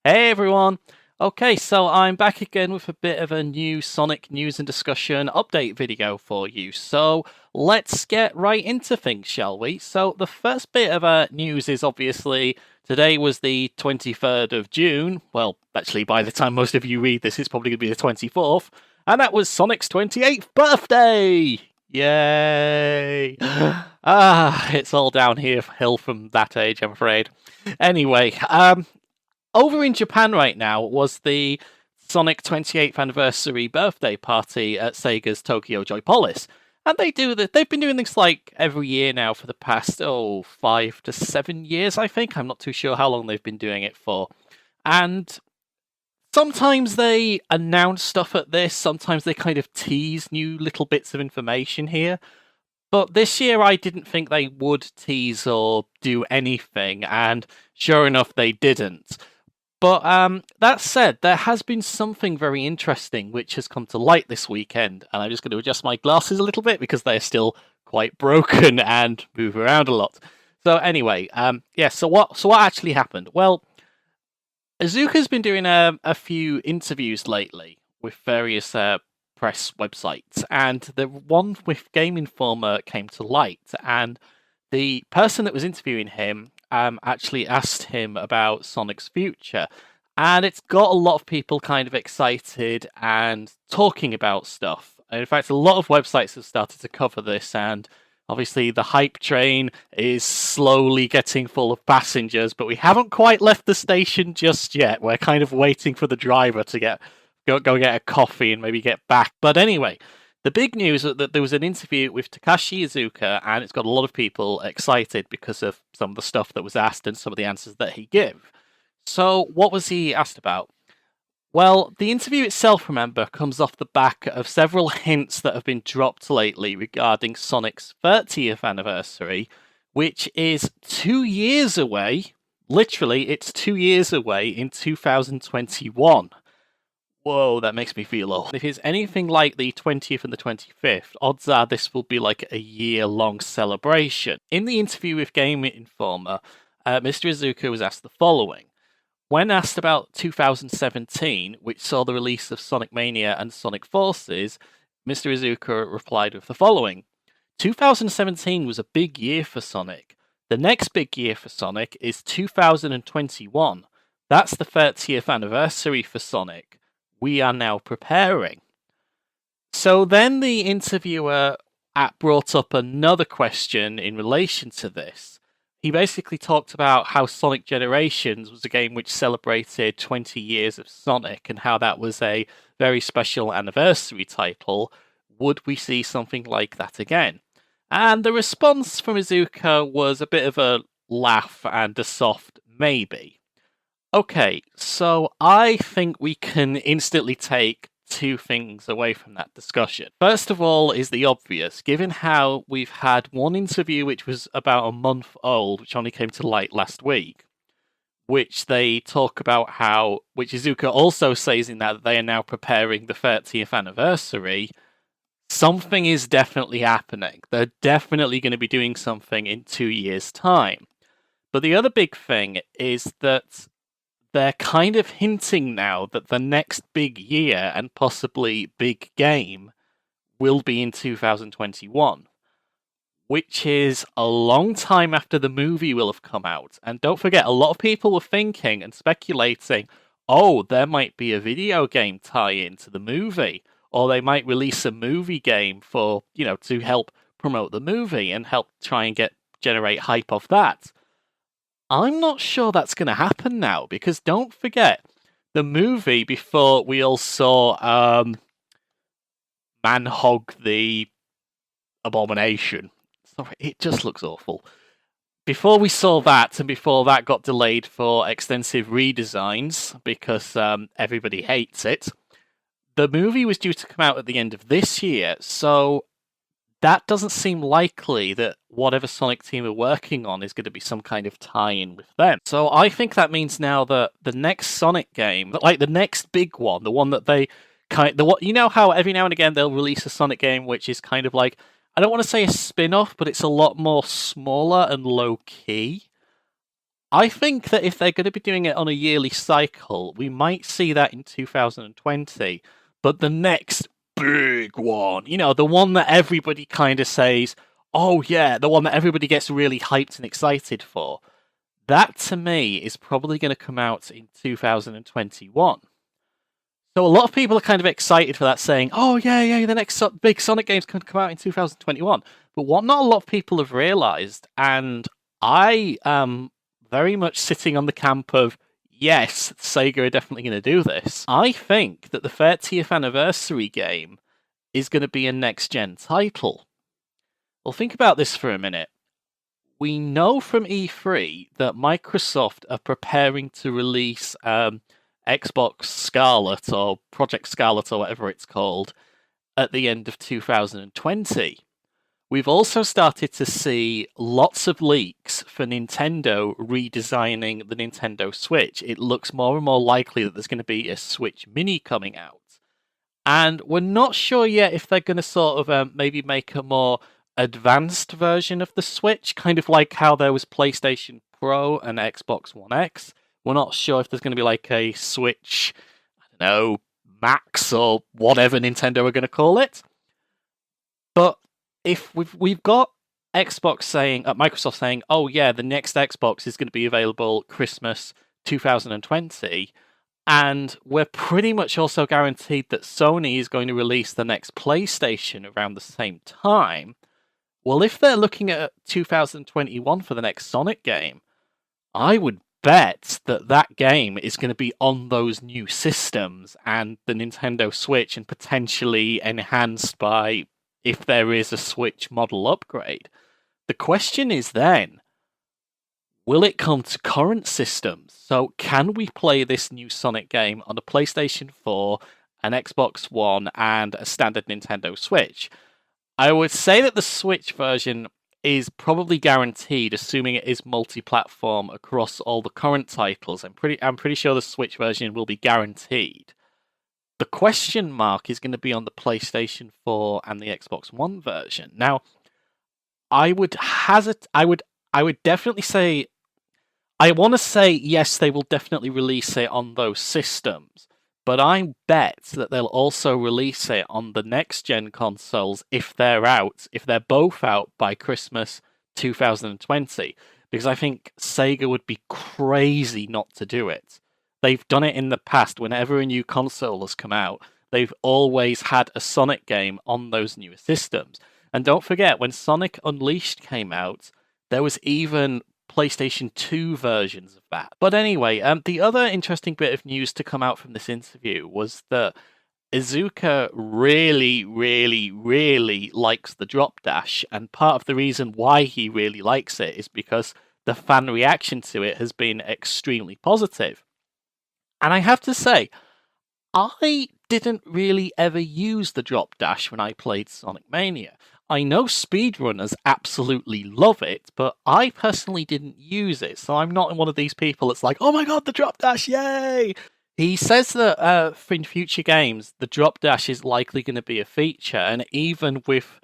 Hey everyone! Okay, so I'm back again with a bit of a new Sonic news and discussion update video for you. So let's get right into things, shall we? So the first bit of news is obviously today was the 23rd of June. Well, actually, by the time most of you read this, it's probably going to be the 24th. And that was Sonic's 28th birthday! Yay! It's all downhill from that age, I'm afraid. Anyway, over in Japan right now was the Sonic 28th anniversary birthday party at Sega's Tokyo Joypolis. And they've been doing this like every year now for the past 5 to 7 years, I think. I'm not too sure how long they've been doing it for. And sometimes they announce stuff at this, sometimes they kind of tease new little bits of information here. But this year I didn't think they would tease or do anything, and sure enough they didn't. But that said, there has been something very interesting which has come to light this weekend, and I'm just going to adjust my glasses a little bit because they're still quite broken and move around a lot. So anyway, yeah. So what actually happened? Well, Azuka's been doing a few interviews lately with various press websites, and the one with Game Informer came to light, and the person that was interviewing him actually asked him about Sonic's future. And it's got a lot of people kind of excited and talking about stuff. And in fact, a lot of websites have started to cover this, and obviously the hype train is slowly getting full of passengers, but we haven't quite left the station just yet. We're kind of waiting for the driver to go get a coffee and maybe get back. But anyway, the big news is that there was an interview with Takashi Iizuka, and it's got a lot of people excited because of some of the stuff that was asked and some of the answers that he gave. So, what was he asked about? Well, the interview itself, remember, comes off the back of several hints that have been dropped lately regarding Sonic's 30th anniversary, which is 2 years away. Literally, it's 2 years away in 2021. Whoa, that makes me feel old. If it's anything like the 20th and the 25th, odds are this will be like a year-long celebration. In the interview with Game Informer, Mr. Iizuka was asked the following. When asked about 2017, which saw the release of Sonic Mania and Sonic Forces, Mr. Iizuka replied with the following. 2017 was a big year for Sonic. The next big year for Sonic is 2021. That's the 30th anniversary for Sonic. We are now preparing. So then the interviewer brought up another question in relation to this. He basically talked about how Sonic Generations was a game which celebrated 20 years of Sonic and how that was a very special anniversary title. Would we see something like that again? And the response from Iizuka was a bit of a laugh and a soft maybe. Okay, so I think we can instantly take two things away from that discussion. First of all is the obvious, given how we've had one interview which was about a month old, which only came to light last week, which they talk about how, which Iizuka also says in that they are now preparing the 30th anniversary. Something is definitely happening. They're definitely going to be doing something in 2 years' time. But the other big thing is that they're kind of hinting now that the next big year and possibly big game will be in 2021, which is a long time after the movie will have come out. And don't forget, a lot of people were thinking and speculating, oh, there might be a video game tie-in to the movie, or they might release a movie game for, to help promote the movie and help try and generate hype off that. I'm not sure that's going to happen now, because don't forget, the movie before we all saw Manhog the Abomination. Sorry, it just looks awful. Before we saw that, and before that got delayed for extensive redesigns, because everybody hates it, the movie was due to come out at the end of this year, so that doesn't seem likely that whatever Sonic team are working on is going to be some kind of tie-in with them. So I think that means now that the next Sonic game, like the next big one, the one that they how every now and again they'll release a Sonic game which is kind of like, I don't want to say a spin-off, but it's a lot more smaller and low-key. I think that if they're going to be doing it on a yearly cycle, we might see that in 2020. But the next big one, the one that everybody kind of says, oh yeah, the one that everybody gets really hyped and excited for, that to me is probably going to come out in 2021. So a lot of people are kind of excited for that, saying, "Oh yeah, the next big Sonic game's going to come out in 2021." But what not a lot of people have realized, and I am very much sitting on the camp of yes, Sega are definitely going to do this. I think that the 30th anniversary game is going to be a next gen title. Well, think about this for a minute. We know from E3 that Microsoft are preparing to release Xbox Scarlet or Project Scarlet or whatever it's called at the end of 2020. We've also started to see lots of leaks for Nintendo redesigning the Nintendo Switch. It looks more and more likely that there's going to be a Switch Mini coming out. And we're not sure yet if they're going to sort of maybe make a more advanced version of the Switch, kind of like how there was PlayStation Pro and Xbox One X. We're not sure if there's going to be like a Switch, I don't know, Max or whatever Nintendo are going to call it. But if we've got Microsoft saying, oh yeah, the next Xbox is going to be available Christmas 2020, and we're pretty much also guaranteed that Sony is going to release the next PlayStation around the same time. Well, if they're looking at 2021 for the next Sonic game, I would bet that that game is going to be on those new systems and the Nintendo Switch, and potentially enhanced by if there is a Switch model upgrade. The question is then, will it come to current systems? So can we play this new Sonic game on a PlayStation 4, an Xbox One, and a standard Nintendo Switch? I would say that the Switch version is probably guaranteed, assuming it is multi-platform across all the current titles. I'm pretty sure the Switch version will be guaranteed. The question mark is going to be on the PlayStation 4 and the Xbox One version. Now, I would definitely say, I want to say yes, they will definitely release it on those systems, but I bet that they'll also release it on the next gen consoles if they're both out by Christmas 2020, because I think Sega would be crazy not to do it. They've done it in the past. Whenever a new console has come out, they've always had a Sonic game on those newer systems. And don't forget, when Sonic Unleashed came out, there was even PlayStation 2 versions of that. But anyway, the other interesting bit of news to come out from this interview was that Iizuka really, really, really likes the drop dash, and part of the reason why he really likes it is because the fan reaction to it has been extremely positive. And I have to say, I didn't really ever use the drop dash when I played Sonic Mania. I know speedrunners absolutely love it, but I personally didn't use it, so I'm not one of these people that's like, oh my god, the drop dash, yay! He says that in future games, the drop dash is likely going to be a feature, and even with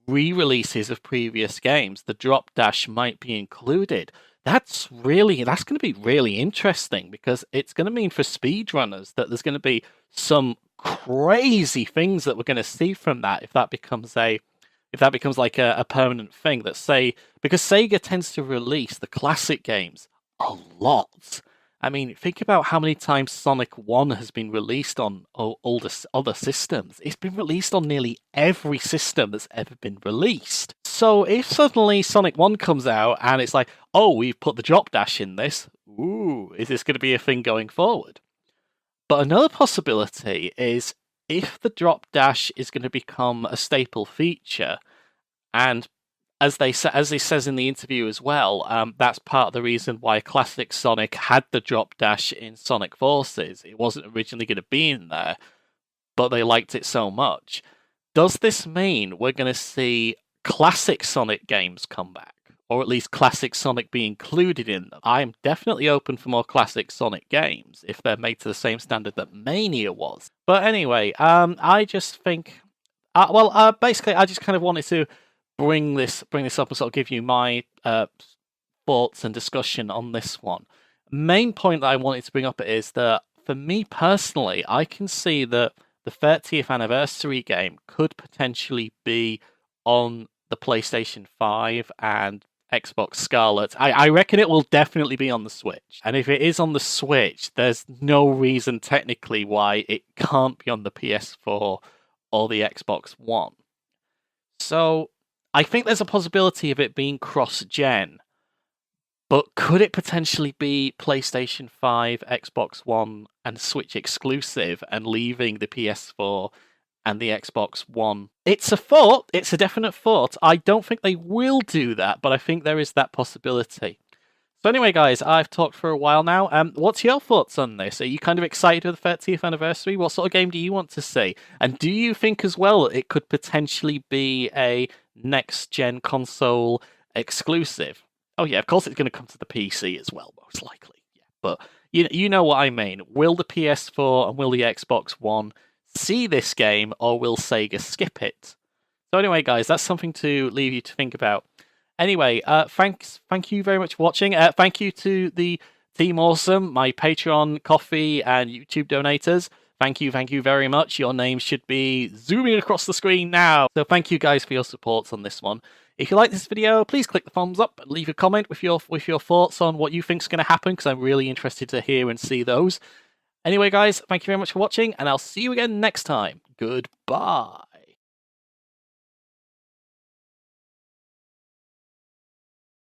re-releases of previous games, the drop dash might be included. That's going to be really interesting, because it's going to mean for speedrunners that there's going to be some crazy things that we're going to see from that if that becomes like a permanent thing. Because Sega tends to release the classic games a lot. I mean, think about how many times Sonic 1 has been released on other systems. It's been released on nearly every system that's ever been released. So if suddenly Sonic 1 comes out and it's like, oh, we've put the drop dash in this, ooh, is this going to be a thing going forward? But another possibility is if the drop dash is going to become a staple feature, and as he says in the interview as well, that's part of the reason why Classic Sonic had the drop dash in Sonic Forces. It wasn't originally going to be in there, but they liked it so much. Does this mean we're going to see classic Sonic games come back? Or at least classic Sonic be included in them? I am definitely open for more classic Sonic games if they're made to the same standard that Mania was. But anyway, I just think... basically, I just kind of wanted to bring this up and sort of give you my thoughts and discussion on this one. Main point that I wanted to bring up is that for me personally, I can see that the 30th anniversary game could potentially be on the PlayStation 5 and Xbox Scarlet. I reckon it will definitely be on the Switch. And if it is on the Switch, there's no reason technically why it can't be on the PS4 or the Xbox One. So I think there's a possibility of it being cross-gen, but could it potentially be PlayStation 5, Xbox One, and Switch exclusive and leaving the PS4 and the Xbox One? It's a thought. It's a definite thought. I don't think they will do that, but I think there is that possibility. So anyway, guys, I've talked for a while now. What's your thoughts on this? Are you kind of excited for the 30th anniversary? What sort of game do you want to see? And do you think as well it could potentially be a next-gen console exclusive? Oh yeah, of course it's going to come to the PC as well, most likely. Yeah, but you know what I mean. Will the PS4 and will the Xbox One see this game, or will Sega skip it? So anyway, guys, that's something to leave you to think about. Anyway, thank you very much for watching. Thank you to the Team Awesome, my Patreon, Coffee, and YouTube donators. Thank you very much. Your names should be zooming across the screen now. So thank you guys for your support on this one. If you like this video, please click the thumbs up and leave a comment with your thoughts on what you think is going to happen, because I'm really interested to hear and see those. Anyway, guys, thank you very much for watching, and I'll see you again next time. Goodbye.